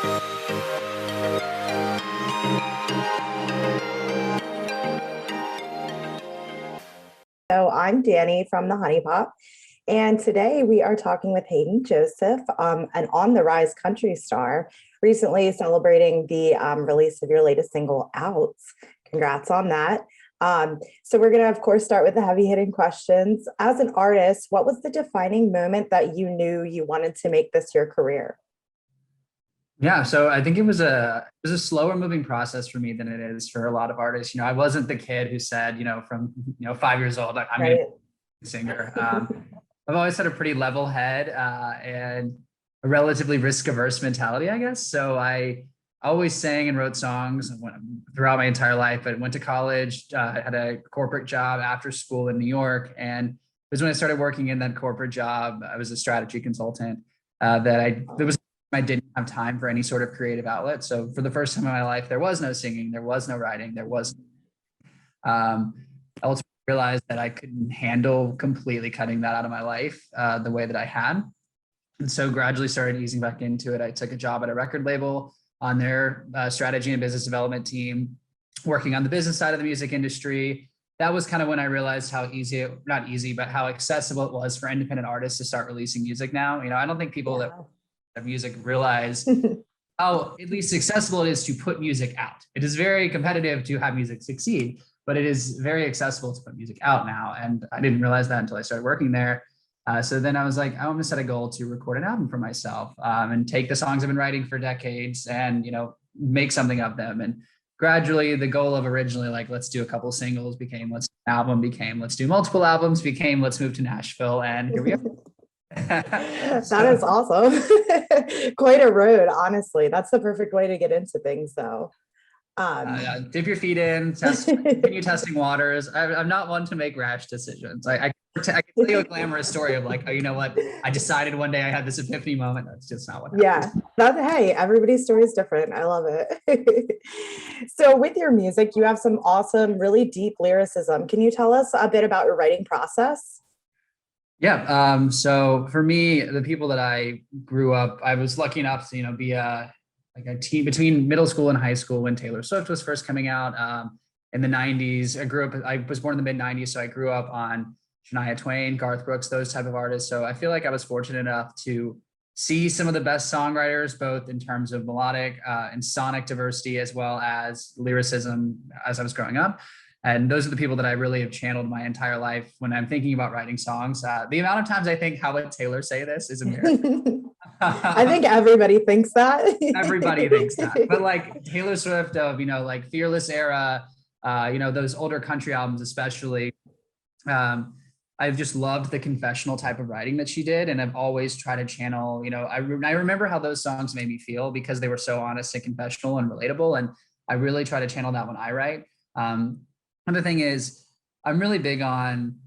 So I'm Danny from the Honey Pop, and today we are talking with Hayden Joseph, an on the rise country star, recently celebrating the release of your latest single, Outs. Congrats on that. So we're going to, of course, start with the heavy hitting questions. As an artist, what was the defining moment that you knew you wanted to make this your career? Yeah, so I think it was a slower moving process for me than it is for a lot of artists. I wasn't the kid who said, from 5 years old, like, I'm going to Right. be a singer. I've always had a pretty level head and a relatively risk averse mentality, I guess. So I always sang and wrote songs throughout my entire life. But went to college, had a corporate job after school in New York, and it was when I started working in that corporate job. I was a strategy consultant. I didn't have time for any sort of creative outlet. So for the first time in my life, there was no singing, there was no writing, I ultimately realized that I couldn't handle completely cutting that out of my life the way that I had. And so gradually started easing back into it. I took a job at a record label on their strategy and business development team, working on the business side of the music industry. That was kind of when I realized how not easy, but how accessible it was for independent artists to start releasing music now. I don't think people that of music realize how at least accessible it is to put music out. It is very competitive to have music succeed, but it is very accessible to put music out now. And I didn't realize that until I started working there. So then I was like, I want to set a goal to record an album for myself and take the songs I've been writing for decades and, make something of them. And gradually the goal of originally like, let's do a couple singles became, let's do an album became, let's do multiple albums became, let's move to Nashville. And here we are. That is awesome. Quite a road, honestly. That's the perfect way to get into things, though. Dip your feet in, continue testing waters. I'm not one to make rash decisions. I can tell you a glamorous story of like, oh, you know what? I decided one day I had this epiphany moment. That's just not what happened. Yeah, hey, everybody's story is different. I love it. So with your music, you have some awesome, really deep lyricism. Can you tell us a bit about your writing process? Yeah. So for me, the people that I grew up, I was lucky enough to, be like a teen between middle school and high school when Taylor Swift was first coming out in the 90s. I was born in the mid 90s. So I grew up on Shania Twain, Garth Brooks, those type of artists. So I feel like I was fortunate enough to see some of the best songwriters, both in terms of melodic and sonic diversity, as well as lyricism as I was growing up. And those are the people that I really have channeled my entire life when I'm thinking about writing songs. The amount of times I think, how would Taylor say this is embarrassing. I think everybody thinks that. Everybody thinks that. But like Taylor Swift of, like Fearless era, those older country albums, especially, I've just loved the confessional type of writing that she did. And I've always tried to channel, I remember how those songs made me feel because they were so honest and confessional and relatable. And I really try to channel that when I write. Another thing is I'm really big on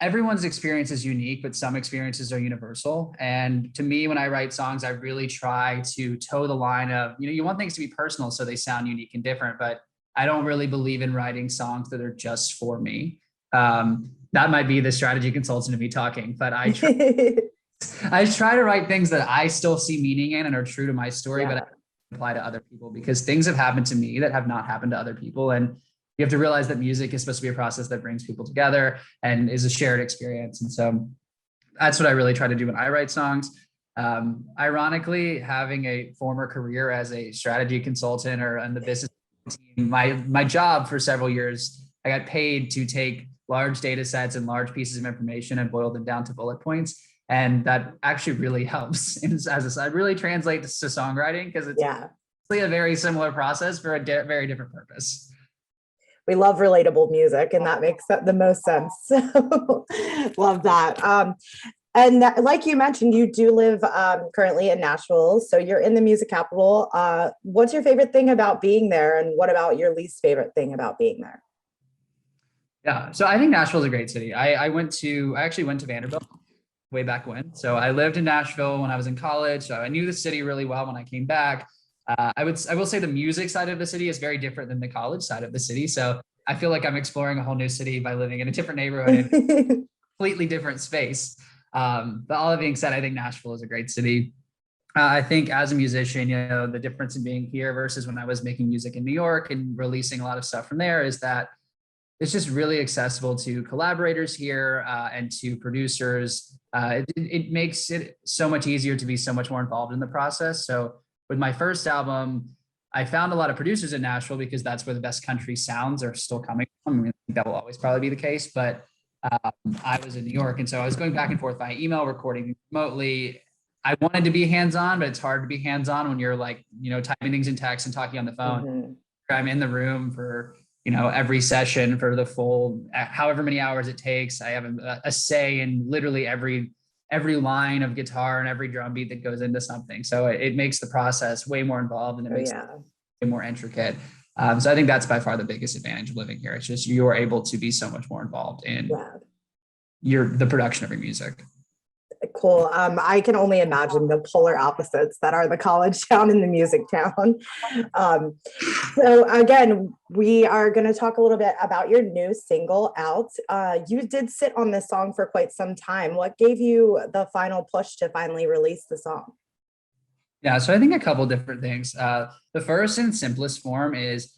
everyone's experience is unique, but some experiences are universal. And to me, when I write songs, I really try to toe the line of, you want things to be personal so they sound unique and different, but I don't really believe in writing songs that are just for me. That might be the strategy consultant to me talking, but I try to write things that I still see meaning in and are true to my story, but I apply to other people because things have happened to me that have not happened to other people. And you have to realize that music is supposed to be a process that brings people together and is a shared experience. And so that's what I really try to do when I write songs. Ironically, having a former career as a strategy consultant or on the business team, my job for several years, I got paid to take large data sets and large pieces of information and boil them down to bullet points. And that actually really helps. It really translates to songwriting because it's a very similar process for a very different purpose. We love relatable music, and that makes the most sense. So love that. And like you mentioned, you do live currently in Nashville, so you're in the music capital. What's your favorite thing about being there, and what about your least favorite thing about being there? Yeah, so I think Nashville is a great city. I actually went to Vanderbilt way back when. So I lived in Nashville when I was in college. So I knew the city really well when I came back. I will say the music side of the city is very different than the college side of the city. So I feel like I'm exploring a whole new city by living in a different neighborhood, in a completely different space. But all that being said, I think Nashville is a great city. I think as a musician, the difference in being here versus when I was making music in New York and releasing a lot of stuff from there is that it's just really accessible to collaborators here and to producers. It makes it so much easier to be so much more involved in the process. So with my first album, I found a lot of producers in Nashville because that's where the best country sounds are still coming from. I mean, that will always probably be the case, but I was in New York. And so I was going back and forth by email, recording remotely. I wanted to be hands-on, but it's hard to be hands-on when you're like, typing things in text and talking on the phone. Mm-hmm. I'm in the room for, every session for the full, however many hours it takes. I have a say in literally every line of guitar and every drum beat that goes into something. So it makes the process way more involved and it makes it way more intricate. So I think that's by far the biggest advantage of living here. It's just you're able to be so much more involved in the production of your music. Cool. I can only imagine the polar opposites that are the college town and the music town. So again, we are going to talk a little bit about your new single out. You did sit on this song for quite some time. What gave you the final push to finally release the song? Yeah, so I think a couple different things. The first and simplest form is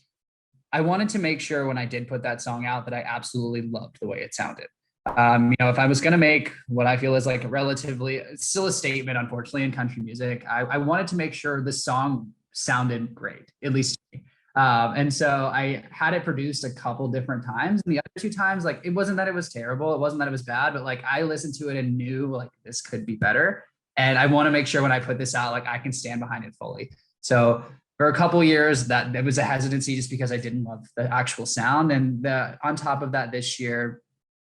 I wanted to make sure when I did put that song out that I absolutely loved the way it sounded. If I was going to make what I feel is like a relatively still a statement, unfortunately, in country music, I wanted to make sure the song sounded great, at least. And so I had it produced a couple different times. And the other two times, like, it wasn't that it was terrible. It wasn't that it was bad, but like I listened to it and knew like this could be better. And I want to make sure when I put this out, like I can stand behind it fully. So for a couple of years that there was a hesitancy just because I didn't love the actual sound. And on top of that, this year,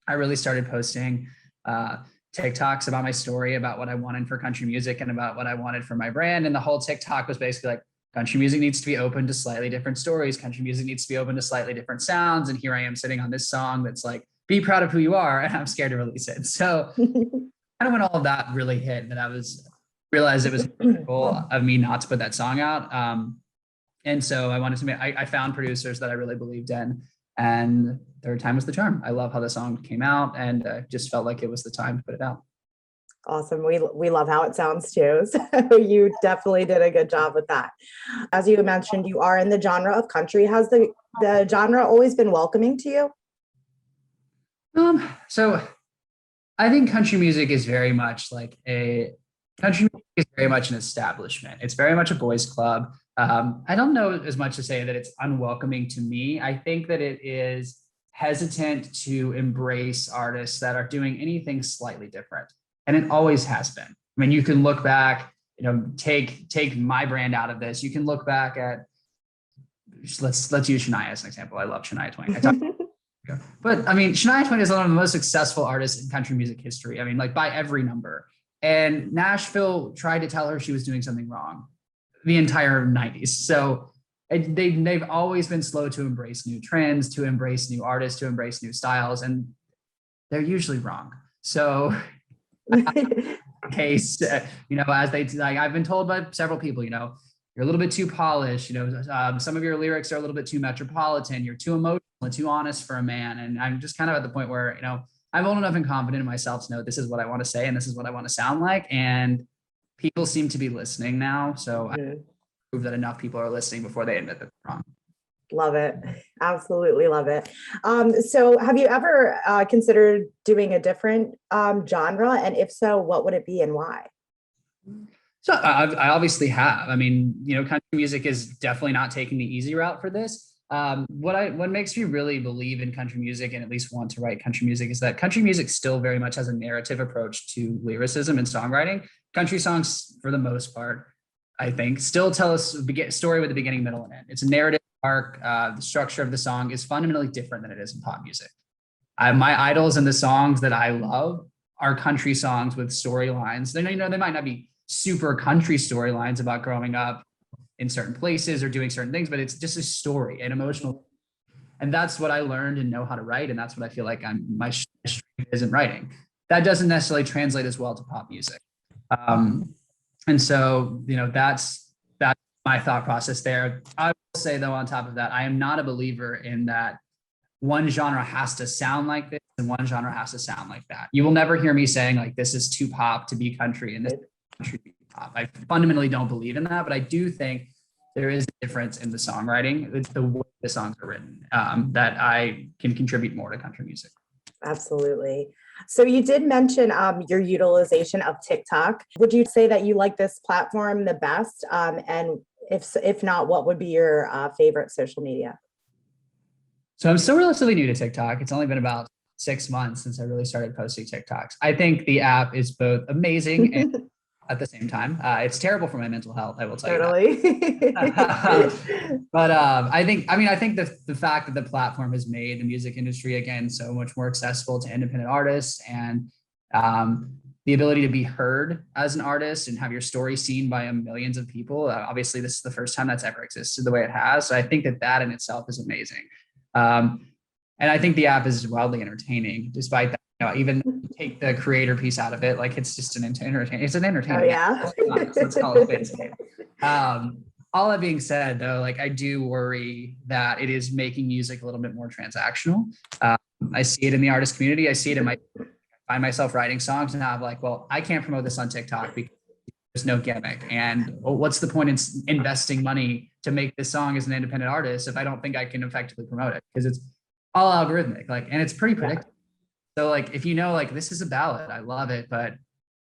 I really started posting TikToks about my story, about what I wanted for country music and about what I wanted for my brand. And the whole TikTok was basically like, country music needs to be open to slightly different stories. Country music needs to be open to slightly different sounds. And here I am sitting on this song that's like, be proud of who you are. And I'm scared to release it. So kind of when all of that really hit, that realized it was critical of me not to put that song out. And so I wanted to I found producers that I really believed in. And third time was the charm. I love how the song came out and just felt like it was the time to put it out. Awesome. We love how it sounds too. So you definitely did a good job with that. As you mentioned, you are in the genre of country. Has the genre always been welcoming to you? So I think country music is very much like country music is very much an establishment. It's very much a boys' club. I don't know as much to say that it's unwelcoming to me. I think that it is hesitant to embrace artists that are doing anything slightly different. And it always has been. I mean, you can look back, take my brand out of this. You can look back at, let's use Shania as an example. I love Shania Twain. But I mean, Shania Twain is one of the most successful artists in country music history. I mean, like by every number. And Nashville tried to tell her she was doing something wrong the entire 90s. So they've always been slow to embrace new trends, to embrace new artists, to embrace new styles, and they're usually wrong. So case, as I've been told by several people, you're a little bit too polished, some of your lyrics are a little bit too metropolitan, you're too emotional and too honest for a man. And I'm just kind of at the point where, I'm old enough and confident in myself to know this is what I want to say and this is what I want to sound like. And people seem to be listening now. So I prove that enough people are listening before they admit that they're wrong. Love it. Absolutely love it. So have you ever considered doing a different genre? And if so, what would it be and why? So I obviously have. I mean, country music is definitely not taking the easy route for this. What makes me really believe in country music and at least want to write country music is that country music still very much has a narrative approach to lyricism and songwriting. Country songs, for the most part, I think, still tell us a story with a beginning, middle, and end. It's a narrative arc. The structure of the song is fundamentally different than it is in pop music. My idols and the songs that I love are country songs with storylines. They might not be super country storylines about growing up in certain places or doing certain things, but it's just a story, an emotional. And that's what I learned and know how to write. And that's what I feel like my strength is in writing. That doesn't necessarily translate as well to pop music. And so, that's my thought process there. I will say though, on top of that, I am not a believer in that one genre has to sound like this and one genre has to sound like that. You will never hear me saying like, this is too pop to be country and this is country to be pop. I fundamentally don't believe in that, but I do think there is a difference in the songwriting. It's the way the songs are written, that I can contribute more to country music. Absolutely. So you did mention your utilization of TikTok. Would you say that you like this platform the best? And if not, what would be your favorite social media? So I'm still relatively new to TikTok. It's only been about 6 months since I really started posting TikToks. I think the app is both amazing and at the same time, it's terrible for my mental health, I will tell you that. But I think the fact that the platform has made the music industry again so much more accessible to independent artists, and the ability to be heard as an artist and have your story seen by millions of people. Obviously, this is the first time that's ever existed the way it has. So I think that in itself is amazing. And I think the app is wildly entertaining, despite that. Even take the creator piece out of it, like it's just an entertainment. It's an entertainment. Oh, yeah. Let's call it space. All that being said, though, like I do worry that it is making music a little bit more transactional. I see it in the artist community. I see it in I find myself writing songs and I'm like, well, I can't promote this on TikTok because there's no gimmick. And what's the point in investing money to make this song as an independent artist if I don't think I can effectively promote it? Because it's all algorithmic, and it's pretty predictable. So if this is a ballad, I love it, but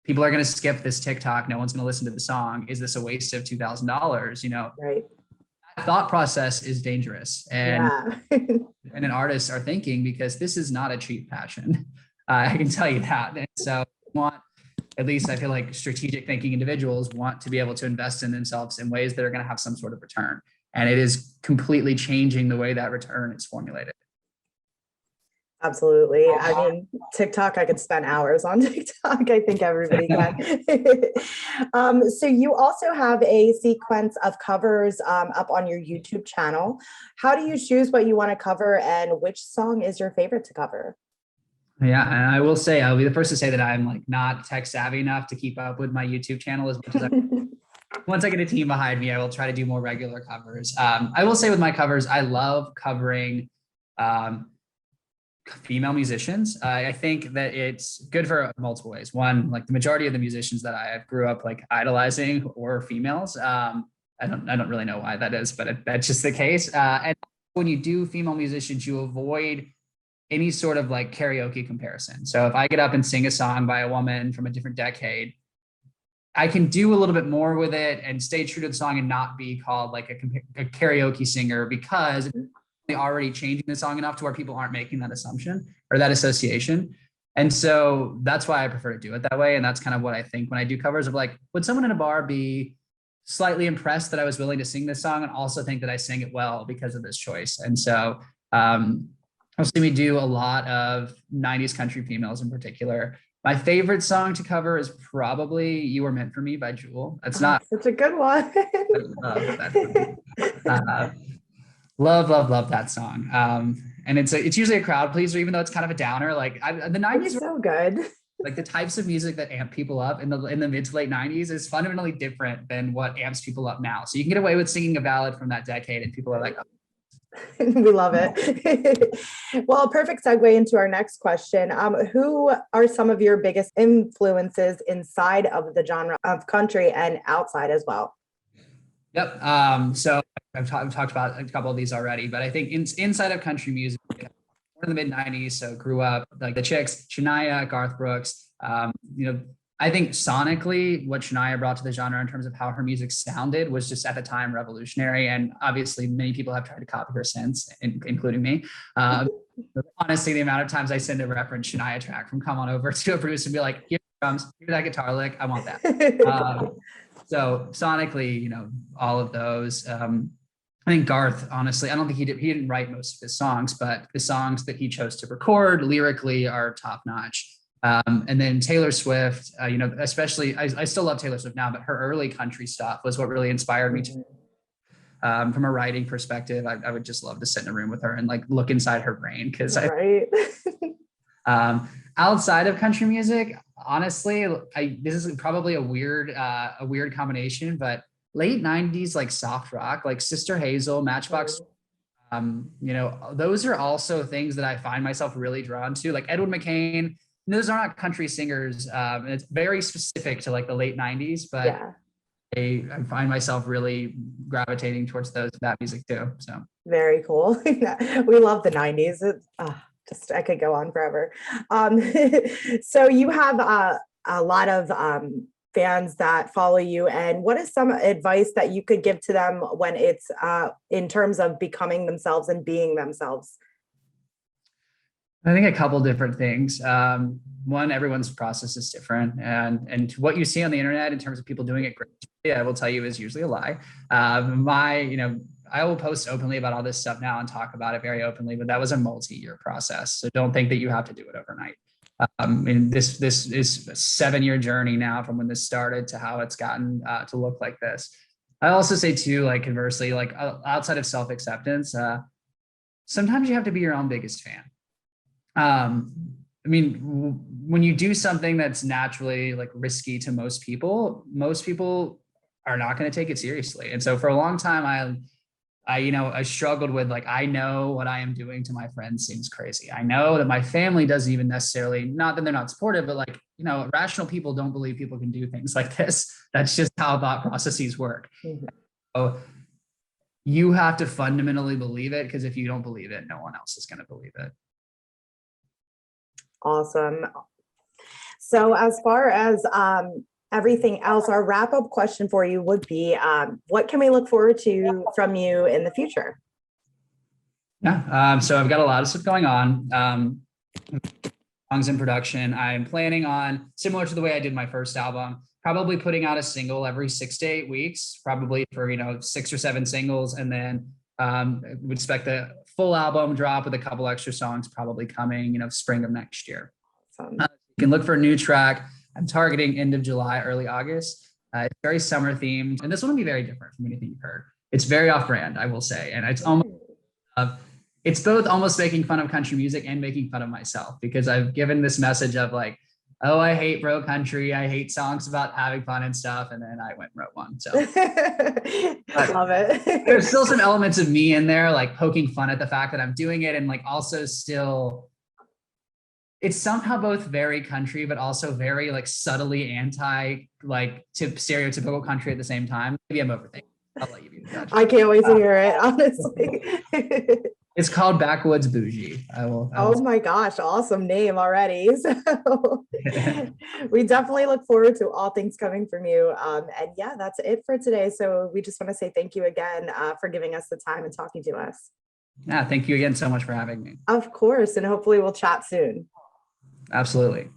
people are going to skip this TikTok. No one's going to listen to the song. Is this a waste of $2,000? Right. That thought process is dangerous. And an artists are thinking, because this is not a cheap passion. I can tell you that. And so at least I feel like strategic thinking individuals want to be able to invest in themselves in ways that are going to have some sort of return. And it is completely changing the way that return is formulated. Absolutely. I mean, TikTok, I could spend hours on TikTok. I think everybody can. So you also have a sequence of covers up on your YouTube channel. How do you choose what you want to cover, and which song is your favorite to cover? Yeah, and I will say, I'll be the first to say that I'm not tech savvy enough to keep up with my YouTube channel as much as once I get a team behind me, I will try to do more regular covers. I will say with my covers, I love covering female musicians. I think that it's good for multiple ways. One, the majority of the musicians that I grew up idolizing were females. I don't really know why that is, but that's just the case. And when you do female musicians, you avoid any sort of karaoke comparison. So if I get up and sing a song by a woman from a different decade, I can do a little bit more with it and stay true to the song and not be called a karaoke singer, because they already changing the song enough to where people aren't making that assumption or that association. And so that's why I prefer to do it that way. And that's kind of what I think when I do covers of would someone in a bar be slightly impressed that I was willing to sing this song and also think that I sang it well because of this choice? And so I'll see me do a lot of 90s country females in particular. My favorite song to cover is probably "You Were Meant for Me" by Jewel. It's not such a good one. Love that song. And it's usually a crowd pleaser, even though it's kind of a downer. The 90s it's so good. The types of music that amp people up in the mid to late 90s is fundamentally different than what amps people up now. So you can get away with singing a ballad from that decade and people are like, oh. We love it. Well, a perfect segue into our next question. Who are some of your biggest influences inside of the genre of country and outside as well? Yep. So I've talked about a couple of these already, but I think inside of country music, born in the mid 90s, so grew up the chicks, Shania, Garth Brooks. I think sonically what Shania brought to the genre in terms of how her music sounded was just at the time revolutionary. And obviously many people have tried to copy her since, including me. Honestly, the amount of times I send a reference Shania track from Come On Over to a producer and be like, give me drums, give me that guitar lick, I want that. So sonically, all of those. I think Garth, honestly, I don't think he didn't write most of his songs, but the songs that he chose to record lyrically are top notch. And then Taylor Swift, especially, I still love Taylor Swift now, but her early country stuff was what really inspired me to, from a writing perspective. I would just love to sit in a room with her and look inside her brain. Cause outside of country music, honestly, this is probably a weird combination, but late 90s, soft rock, Sister Hazel, Matchbox, those are also things that I find myself really drawn to, Edwin McCain. Those are not country singers. And it's very specific to the late 90s, but I find myself really gravitating towards that music too. So very cool. We love the 90s. Just I could go on forever. So you have a lot of fans that follow you, and what is some advice that you could give to them when it's in terms of becoming themselves and being themselves? I think a couple different things. One, everyone's process is different, and what you see on the internet in terms of people doing it great, I will tell you, is usually a lie. I will post openly about all this stuff now and talk about it very openly, but that was a multi-year process. So don't think that you have to do it overnight. And this is a 7-year journey now from when this started to how it's gotten to look like this. I also say too, like conversely, like outside of self-acceptance, sometimes you have to be your own biggest fan. I mean, when you do something that's naturally like risky to most people are not going to take it seriously. And so for a long time, I struggled with like, I know what I am doing to my friends seems crazy. I know that my family doesn't even necessarily, not that they're not supportive, but like, rational people don't believe people can do things like this. That's just how thought processes work. Mm-hmm. So you have to fundamentally believe it, because if you don't believe it, no one else is going to believe it. Awesome. So as far as everything else, our wrap-up question for you would be, what can we look forward to from you in the future? Yeah, so I've got a lot of stuff going on. Songs in production. I'm planning on, similar to the way I did my first album, probably putting out a single every 6 to 8 weeks, probably for 6 or 7 singles, and then would expect the full album drop with a couple extra songs probably coming, spring of next year. Awesome. You can look for a new track. I'm targeting end of July, early August. It's very summer themed, and this one will be very different from anything you've heard. It's very off-brand, I will say, and it's almost it's both almost making fun of country music and making fun of myself, because I've given this message of like, oh, I hate bro country, I hate songs about having fun and stuff, and then I went and wrote one. So I love it. There's still some elements of me in there, like poking fun at the fact that I'm doing it, and like also still, it's somehow both very country, but also very like subtly anti, like stereotypical country at the same time. Maybe I'm overthinking. I'll let you be the judge. I can't wait to hear it, honestly. It's called Backwoods Bougie. Oh my gosh, awesome name already. So we definitely look forward to all things coming from you. And yeah, that's it for today. So we just want to say thank you again for giving us the time and talking to us. Yeah, thank you again so much for having me. Of course, and hopefully we'll chat soon. Absolutely.